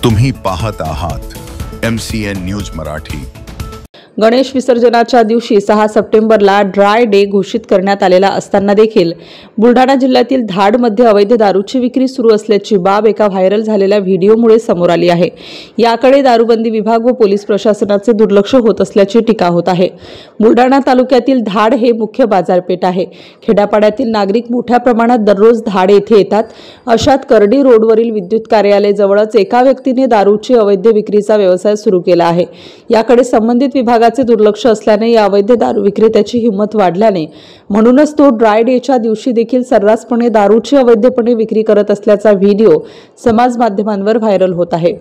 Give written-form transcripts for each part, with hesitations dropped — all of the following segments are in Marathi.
तुम्ही पाहत आहात MCN न्यूज मराठी। गणेश विसर्जनाच्या दिवशी 6 सप्टेंबरला ड्राय डे घोषित करण्यात आलेला असताना देखील बुलढाणा जिल्ह्यातील धाडमध्ये अवैध दारूची विक्री सुरू असल्याची बाब एका व्हायरल झालेल्या व्हिडिओमुळे समोर आली आहे। याकडे दारूबंदी विभाग व पोलीस प्रशासनाचे दुर्लक्ष होत असल्याची टीका होत आहे। बुलढाणा तालुक्यातील धाड हे मुख्य बाजारपेठ आहे। खेड्यापाड्यातील नागरिक मोठ्या प्रमाणात दररोज धाड येथे येतात। अशात करडी रोडवरील विद्युत कार्यालय जवळच एका व्यक्तीने दारूची अवैध विक्रीचा व्यवसाय सुरू केला आहे। याकडे संबंधित विभागाचे दुर्लक्ष असल्याने या अवैध दारू विक्रेत्याची हिंमत वाढल्याने म्हणूनच तो ड्राय डेच्या दिवशी देखील सर्रासपणे दारूची अवैधपणे विक्री करत असल्याचा व्हिडिओ समाज माध्यमांवर व्हायरल होत आहे।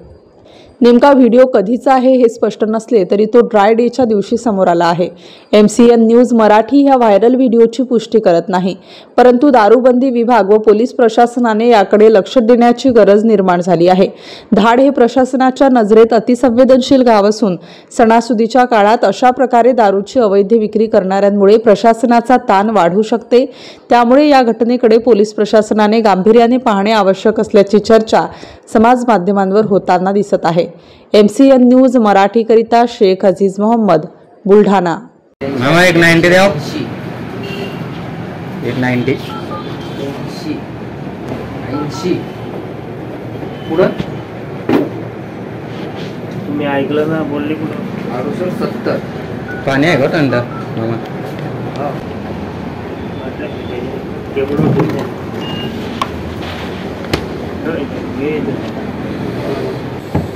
नेमका व्हिडिओ कधीचा आहे हे स्पष्ट नसले तरी तो ड्राय डेच्या दिवशी समोर आला आहे। MCN न्यूज मराठी ह्या व्हायरल व्हिडिओची पुष्टी करत नाही, परंतु दारूबंदी विभाग व पोलीस प्रशासनाने याकडे लक्ष देण्याची गरज निर्माण झाली आहे। धाड हे प्रशासनाच्या नजरेत अतिसंवेदनशील गाव असून सणासुदीच्या काळात अशा प्रकारे दारूची अवैध विक्री करणाऱ्यांमुळे प्रशासनाचा ताण वाढू शकते। त्यामुळे या घटनेकडे पोलीस प्रशासनाने गांभीर्याने पाहणे आवश्यक असल्याची चर्चा समाज माध्यमांवर होताना दिसत आहे। MCN न्यूज मराठी करिता शेख अजीज मोहम्मद, बुलढाणा। मामा 190 द्या, 190 80 पुढं तुम्ही ऐकलं ना, बोलले कुठं 870 पाणी आहे का थंड मामा?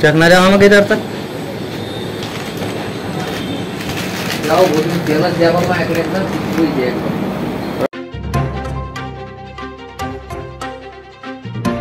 चकना द्या मामा किती अर्थ जाओ बोलून तेलाच द्या बाबा, ऐकलं ना